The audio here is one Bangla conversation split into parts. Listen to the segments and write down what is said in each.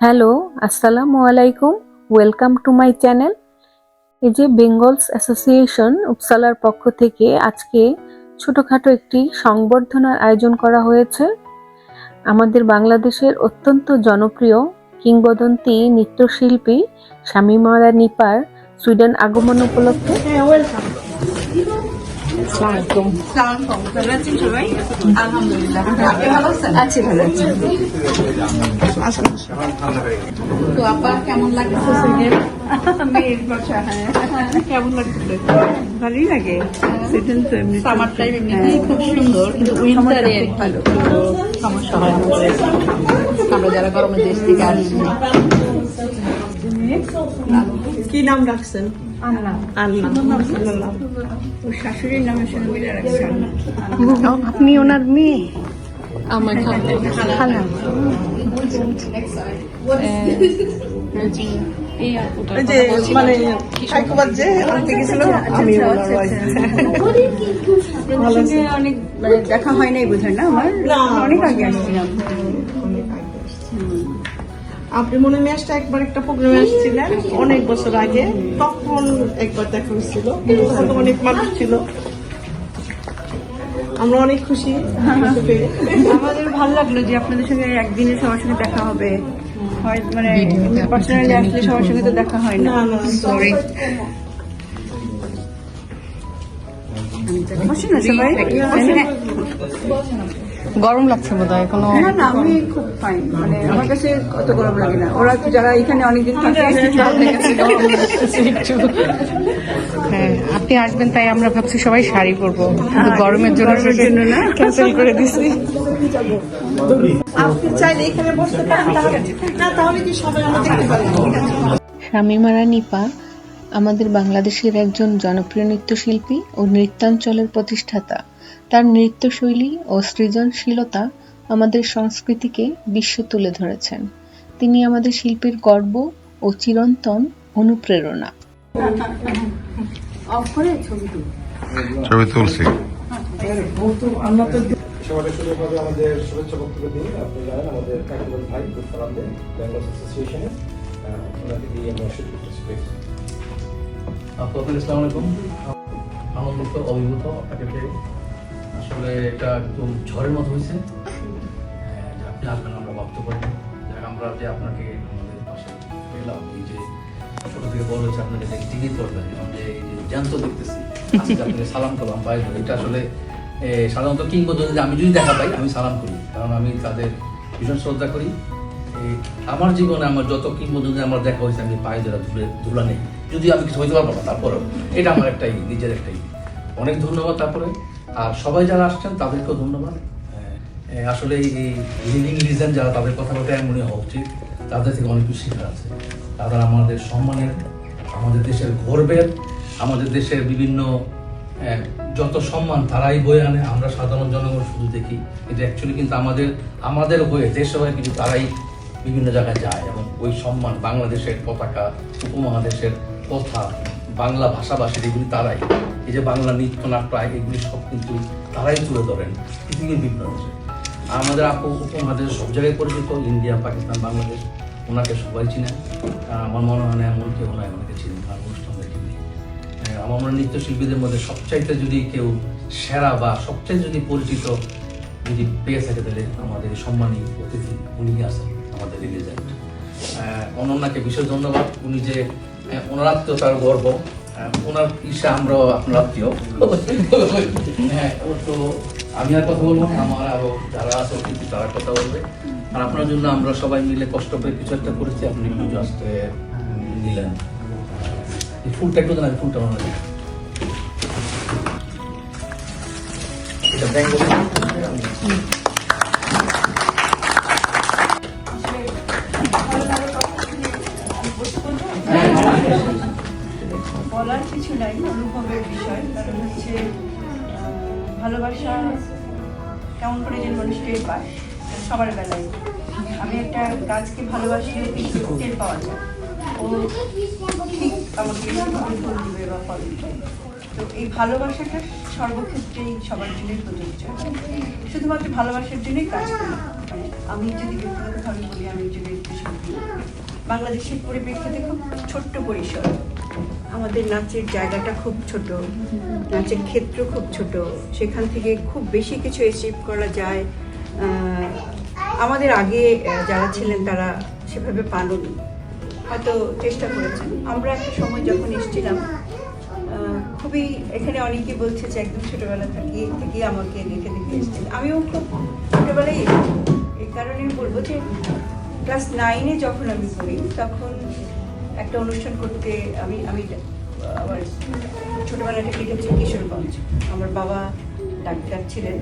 হ্যালো, আসসালামু আলাইকুম। Welcome to my channel. এই যে বেঙ্গলস অ্যাসোসিয়েশন উপসালার পক্ষ থেকে আজকে ছোটখাটো একটি সংবর্ধনার আয়োজন করা হয়েছে। আমাদের বাংলাদেশের অত্যন্ত জনপ্রিয় কিংবদন্তি নৃত্যশিল্পী শামীমারা নিপার সুইডেন আগমন উপলক্ষে তো আপা কেমন লাগছে সুইডেন? কেমন লাগছে? ভালোই লাগে। সুইডেন তো এমনি সামার টাইম এমনিতেই খুব সুন্দর, কিন্তু উইন্টারে ভালো সমস্যা হয় আমাদের। আমরা যারা গরমের দেশ থেকে আসছি। কি নাম রাখছেন? আল্লাহ আল্লাহ। ওর শাশুড়ির নামের সঙ্গে মিলে রাখছেন। আপনি ওনার মেয়ে? আমার খালা। ওই যে মানে সাইকোবাদ যে আনতে গেছিল, আমি ওনার wife। ভালো আছে। অনেক মানে দেখা হয় নাই বোধ হয় না আমার? না, অনেক আগে আসছিলাম। আপনি মনে মেসটা একবার একটা প্রোগ্রামে আসছিলেন অনেক বছর আগে, তখন একবার দেখা হয়েছিল, কিন্তু তখন অনেক মানুষ ছিল। আমরা অনেক খুশি পেয়ে। আমাদের ভালো লাগলো যে আপনাদের সঙ্গে একদিনে সবার সঙ্গে দেখা হবে। হয় মানে পার্সোনালি আসলে সবার সঙ্গে তো দেখা হয় না। সরি বসে না সবাই। গরম লাগছে বোধ হয় কোনো? না, আমি খুব ফাইন, মানে আমার কাছে অত গরম লাগে না। ওরা তো যারা এখানে অনেকদিন থাকে। হ্যাঁ, আপনি আসবেন তাই আমরা ভাবছি সবাই শাড়ি পরবো, কিন্তু গরমের জন্য না ক্যান্সেল করে দিছি। আপনি চাইলে এখানে বসতে পারেন, তাহলে কি সবাই আমরা দেখতে পারি। শামীমারা নিপা আমাদের বাংলাদেশের একজন জনপ্রিয় নৃত্যশিল্পী ও নৃত্যাঞ্চলের প্রতিষ্ঠাতা। তার নৃত্যশৈলী ও সৃজনশীলতা আমাদের সংস্কৃতিকে বিশ্ব তুলে ধরেছেন। তিনি আমাদের শিল্পের গর্ব ও চিরন্তন অনুপ্রেরণা। ছবি তুলছি। সবাই শুরুভাবে আমাদের শুভেচ্ছা বক্তব্য দিই। আপনি জানেন আমাদের কাকিবল ভাই উত্তরাঞ্চল বেঙ্গলস অ্যাসোসিয়েশনের ওনাকে দিয়ে আমরা শুরু করতেছি। আপনাদের আসসালামু আলাইকুম। আনন্দিত, অভিভূত আপনাকে পেয়ে। আসলে এটা একদম ঝড়ের মতো হয়েছে যে আপনি আসবেন, আমরা ভাবতে পারিনি। আমরা যে আপনাকে আমাদের পাশে পেলাম, এই যে ছোট থেকে বড় হচ্ছে আপনাকে দেখে টিকিট করবেন, যে এই যে জ্যান্ত দেখতেছি, আজকে আপনাকে সালাম করলাম বাইরে। এটা আসলে সাধারণত কিংবদন্তি আমি যদি দেখা পাই আমি সালাম করি, কারণ আমি তাদের ভীষণ শ্রদ্ধা করি। আমার জীবনে আমার যত কিংবদন্তি আমার দেখা হয়েছে, আমি পায়ে ধুলা নেই, যদি আমি কিছু হইতে পারবো না, তারপরেও এটা আমার একটাই নিজের একটাই অনেক ধন্যবাদ। তারপরে আর সবাই যারা আসছেন তাদেরকেও ধন্যবাদ। আসলে এই লিভিং লিজেন্ড যারা, তাদের কথা বলতে এমনই হওয়া উচিত, তাদের থেকে অনেক কিছু শেখার আছে। তারা আমাদের সম্মানের, আমাদের দেশের গর্বের, আমাদের দেশের বিভিন্ন যত সম্মান তারাই বয়ে আনে। আমরা সাধারণ জনগণ শুধু দেখি, এটা অ্যাকচুয়ালি কিন্তু আমাদের হয়ে দেশের হয়ে কিন্তু তারাই বিভিন্ন জায়গায় যায়, এবং ওই সম্মান বাংলাদেশের পতাকা, উপমহাদেশের কথা, বাংলা ভাষাভাষীর এগুলি তারাই, এই যে বাংলা নৃত্য নাট্য এগুলি সব কিন্তু তারাই তুলে ধরেন পৃথিবীর বিভিন্ন দেশে। আমাদের উপমহাদেশ সব জায়গায় পরিচিত, ইন্ডিয়া, পাকিস্তান, বাংলাদেশ, ওনাকে সবাই চিনেন। আমার মনে হয় না এমন কেউ নয় ওনাকে চিনেন, আর অনুষ্ঠান দেখে নেই। আমার মনে হয় নৃত্যশিল্পীদের মধ্যে সবচাইতে যদি কেউ সেরা বা সবচাইতে যদি পরিচিত যদি পেয়ে থাকে, তাহলে আমাদের সম্মানী অতিথি উনি আছেন, আমাদের রিলিজেন্ট অনন্যাকে বিশেষ ধন্যবাদ। উনি যে ওনার আত্মীয়তার গর্ব, ওনার ঈর্ষা আমরাও আপনার আত্মীয়। হ্যাঁ, তো আমি আর কথা বলবো না, আমার আরো যারা আছে অতিথি তারা কথা বলবে। আর আপনার জন্য আমরা সবাই মিলে কষ্ট করে কিছু একটা করেছি, আপনি একটু জাস্ট নিলেন। এই ফুলটা একটু দেন, ফুলটা মনে হয় এটা বেঙ্গলি। বলার কিছু নাই, অনুভবের বিষয়। কারণ হচ্ছে ভালোবাসা কেমন করে যে মানুষ টের পায় সবার বেলায়। আমি একটা গাছকে ভালোবাসলেও কিন্তু টের পাওয়া যায়, ও ঠিক আমাকে ফুল দিবে বা ফল দিবে। তো এই ভালোবাসাটা সর্বক্ষেত্রেই সবার জন্যই প্রযোজ্য। শুধুমাত্র ভালোবাসার জন্যই কাজ করি। আমি যদি ব্যক্তিগতভাবে বলি, আমি একজন নৃত্যশিল্পী, বাংলাদেশের পরিপ্রেক্ষিতে খুব ছোট্ট পরিসর, আমাদের নাচের জায়গাটা খুব ছোট, নাচের ক্ষেত্র খুব ছোট, সেখান থেকে খুব বেশি কিছু অ্যাচিভ করা যায় আমাদের আগে যারা ছিলেন তারা সেভাবে পাননি, হয়তো চেষ্টা করেছেন। আমরা একটা সময় যখন এসেছিলাম খুবই, এখানে অনেকে বলছে যে একদম ছোটোবেলা থেকে আমাকে দেখে এসেছেন, আমিও খুব ছোটোবেলায় এই কারণে বলবো যে ক্লাস 9-এ যখন আমি পড়ি তখন একটা অনুষ্ঠান করতে আমি আমার ছোটোবেলাটা কেটেছি কিশোরগঞ্জ। আমার বাবা ডাক্তার ছিলেন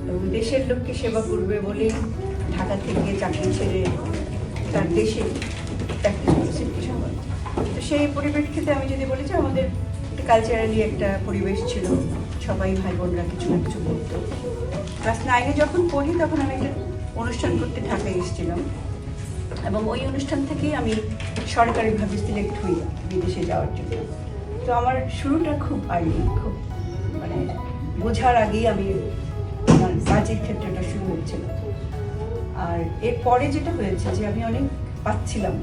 এবং দেশের লোককে সেবা করবে বলে ঢাকা থেকে চাকরি ছেড়ে তার দেশে চাকরি করেছেন কিশোরগঞ্জ। তো সেই পরিপ্রেক্ষিতে আমি যদি বলি যে আমাদের কালচারালি একটা পরিবেশ ছিল, সবাই ভাই বোনরা কিছু না কিছু করতো। ক্লাস 9-এ যখন পড়ি তখন আমি একটা অনুষ্ঠান করতে ঢাকায় এসেছিলাম এবং ওই অনুষ্ঠান থেকেই আমি সরকারিভাবে সিলেক্ট হই বিদেশে যাওয়ার জন্য। তো আমার শুরুটা খুব আর্লি, খুব মানে বোঝার আগেই আমি আমার কাজের ক্ষেত্রটা শুরু হয়েছিল। আর এরপরে যেটা হয়েছে যে আমি অনেক পাচ্ছিলাম,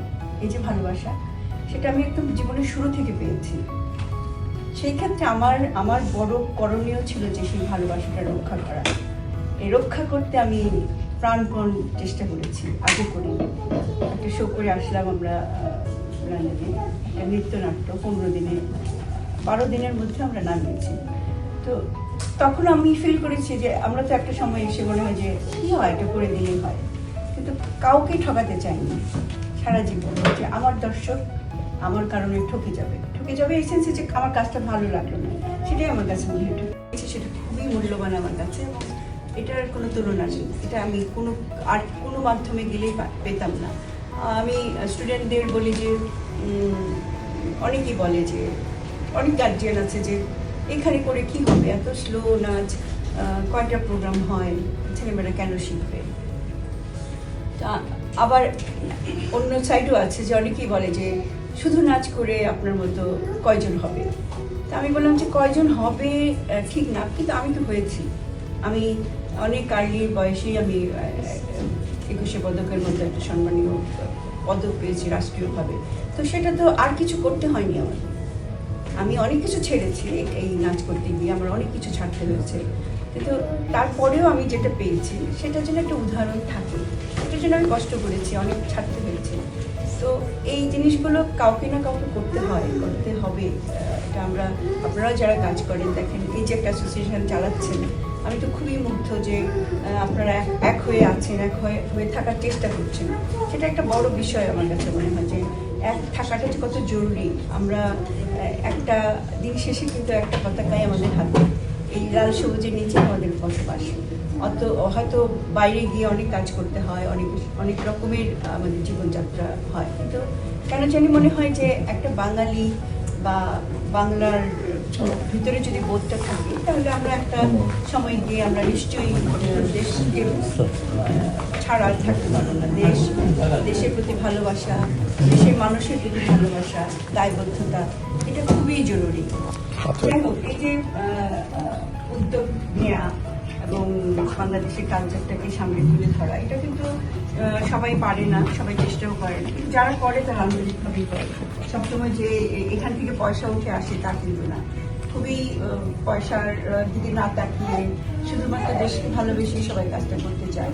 এই যে ভালোবাসা, সেটা আমি একদম জীবনের শুরু থেকে পেয়েছি। সেই ক্ষেত্রে আমার বড় করণীয় ছিল যে সেই ভালোবাসাটা রক্ষা করা। এই রক্ষা করতে আমি প্রাণপণ চেষ্টা করেছি, আগে করি। একটা শো করে আসলাম আমরা লন্ডনে, একটা নৃত্যনাট্য 15 দিনে 12 দিনের মধ্যে আমরা নামিয়েছি। তো তখন আমি ফিল করেছি যে আমরা তো একটা সময় এসে মনে হয় যে কী হয়, এটা করে দিলেই হয়, কিন্তু কাউকে ঠকাতে চাইনি সারা জীবন, যে আমার দর্শক আমার কারণে ঠকে যাবে এই সেন্সে যে আমার কাজটা ভালো লাগলো না, সেটাই আমার কাছে মনে হয় ঠকেছে। সেটা খুবই মূল্যবান আমার কাছে এবং এটার কোনো তুলনা নেই। এটা আমি কোনো মাধ্যমে গেলেই পেতাম না। আমি স্টুডেন্টদের বলি যে অনেকেই বলে যে অনেক গার্জিয়ান আছে যে এখানে করে কি হবে, এত স্লো নাচ, কয়টা প্রোগ্রাম হয়, ছেলেমেয়েরা কেন শিখবে। আবার অন্য সাইডও আছে যে অনেকেই বলে যে শুধু নাচ করে আপনার মতো কয়জন হবে। তা আমি বললাম যে কয়জন হবে ঠিক না, কিন্তু আমি তো হয়েছি। আমি অনেক আর্লি বয়সেই আমি 21শে পদকের মধ্যে একটা সম্মানীয় পদক পেয়েছি রাষ্ট্রীয়ভাবে। তো সেটা তো আর কিছু করতে হয়নি আমার, আমি অনেক কিছু ছেড়েছি এই নাচ করতে গিয়ে, আমার অনেক কিছু ছাড়তে হয়েছে, কিন্তু তারপরেও আমি যেটা পেয়েছি সেটার জন্য একটা উদাহরণ থাকে, সেটার জন্য আমি কষ্ট করেছি, অনেক ছাড়তে হয়েছে। তো এই জিনিসগুলো কাউকে না কাউকে করতে হবে। এটা আপনারাও যারা কাজ করেন দেখেন, এই যে একটা অ্যাসোসিয়েশন চালাচ্ছেন, আমি তো খুবই মুগ্ধ যে আপনারা এক হয়ে আছেন, এক হয়ে থাকার চেষ্টা করছেন। সেটা একটা বড় বিষয় আমার কাছে মনে হয় যে এক থাকাটা যে কত জরুরি। আমরা একটা দিন শেষে কিন্তু একটা পতাকায় আমাদের হাতে, এই লাল সবুজের নিচে আমাদের বসবাস। হয়তো বাইরে গিয়ে অনেক কাজ করতে হয়, অনেক রকমের আমাদের জীবনযাত্রা হয়, কিন্তু কেন জানি মনে হয় যে একটা বাঙালি বা বাংলার ভিতরে যদি বোধটা থাকে তাহলে আমরা একটা সময় গিয়ে আমরা নিশ্চয়ই দেশকে ছাড়া থাকতে পারবো না। দেশের প্রতি ভালোবাসা, দেশের মানুষের প্রতি ভালোবাসা, দায়বদ্ধতা, এটা খুবই জরুরি। এই যে উদ্যোগ নেওয়া এবং বাংলাদেশের কালচারটাকে সামনে তুলে ধরা, এটা কিন্তু সবাই পারে না, সবাই চেষ্টাও করে না, কিন্তু যারা করে তারা আন্তরিকভাবেই করে। সবসময় যে এখান থেকে পয়সা উঠে আসে তা কিন্তু না, খুবই পয়সার দিকে না তাকিয়ে শুধুমাত্র দেশকে ভালোবেসে সবাই কাজটা করতে চায়।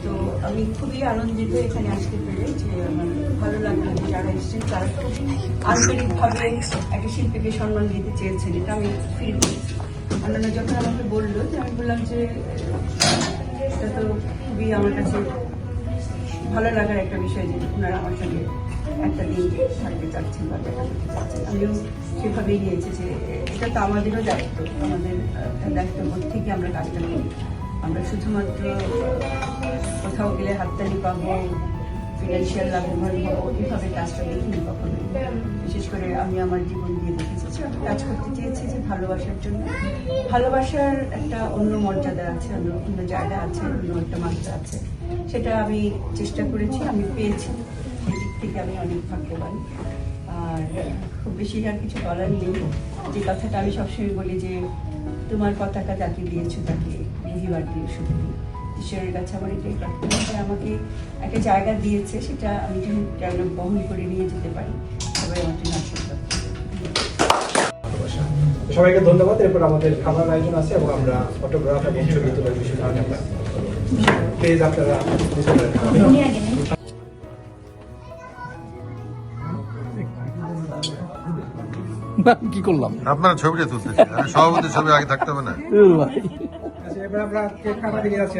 তো আমি খুবই আনন্দিত এখানে আসতে পেরে, যে আমার ভালো লাগলো যে যারা এসেছেন তারা খুব আন্তরিকভাবে একটা শিল্পীকে সম্মান দিতে চেয়েছেন, এটা আমি ফিল করেছি। অন্যান্য যখন আমাকে বললো, যে আমি বললাম যে এটা তো খুবই আমার কাছে ভালো লাগার একটা বিষয় যে ওনারা আমার সঙ্গে একটা দিন থাকতে চাচ্ছেন বা দেখা করতে চাচ্ছেন। আমিও সেভাবেই নিয়েছি যে এটা তো আমাদেরও দায়িত্ব, আমাদের দায়িত্ববোধ থেকে আমরা কাজটা করি। আমরা শুধুমাত্র কোথাও গেলে হাততালি পাবো, ফিনান্সিয়াল লাভবান হবো, এইভাবে কাজটা দেখিনি কখনো। বিশেষ করে আমি আমার জীবন দিয়ে দেখেছি যে আমি কাজ করতে চেয়েছি যে ভালোবাসার জন্য। ভালোবাসার একটা অন্য মর্যাদা আছে, অন্য জায়গা আছে, অন্য একটা মাত্রা আছে, সেটা আমি চেষ্টা করেছি, আমি পেয়েছি। সেই দিক থেকে আমি অনেক ভাগ্যবান। আর খুব বেশি আর কিছু বলার নেই। যে কথাটা আমি সবসময় বলি যে তোমার পতাকা যাকে দিয়েছো তাকে বুঝিবার দিয়ে শক্তি। ঈশ্বরের কাছে আমার এটাই প্রার্থনা যে আমাকে একটা জায়গা দিয়েছে, সেটা আমি যেন জায়গা বহন করে নিয়ে যেতে পারি। সবাই আমার জন্য আশীর্বাদ করবেন। সবাইকে ধন্যবাদ। এরপর আমাদের খাবার আয়োজন আছে এবং আমরা ফটোগ্রাফ এবং ছবি তোলার বিষয়ে আমরা প্লিজ আপনারা কি করলাম? আপনারা ছবিটা তুলতেছি, আমি সভাপতি ছবি আগে থাকতে হবে না? আচ্ছা, এবার আমরা কেক কাটা দিকে যাচ্ছি।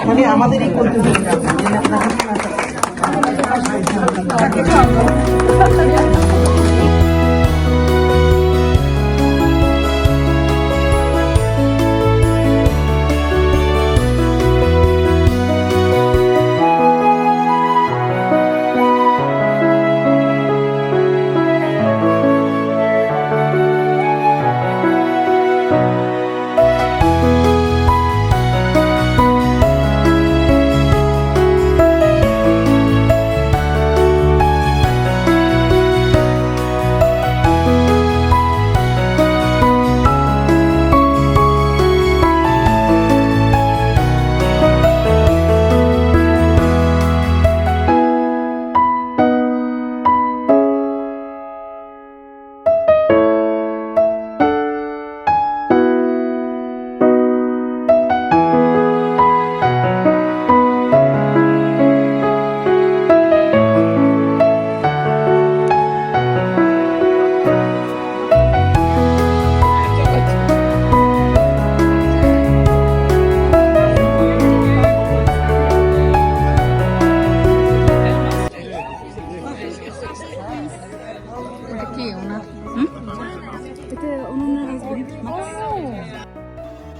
মানে আমাদেরই করতে হবে।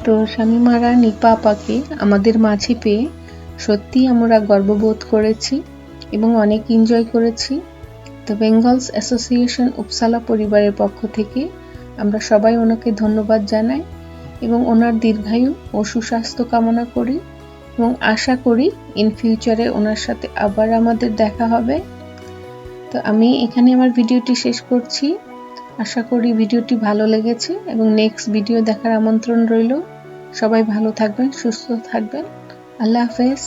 তো শামিমারা নিপা আপাকে আমাদের মাঝে পেয়ে সত্যি আমরা গর্ববোধ করেছি এবং অনেক এনজয় করেছি। তো বেঙ্গলস অ্যাসোসিয়েশন উপসালা পরিবারের পক্ষ থেকে আমরা সবাই ওনাকে ধন্যবাদ জানাই এবং ওনার দীর্ঘায়ু ও সুস্বাস্থ্য কামনা করি এবং আশা করি ইন ফিউচারে ওনার সাথে আবার আমাদের দেখা হবে। তো আমি এখানে আমার ভিডিওটি শেষ করছি। আশা করি ভিডিওটি ভালো লেগেছে এবং নেক্সট ভিডিও দেখার আমন্ত্রণ রইল। সবাই ভালো থাকবেন, সুস্থ থাকবেন। আল্লাহ হাফেজ।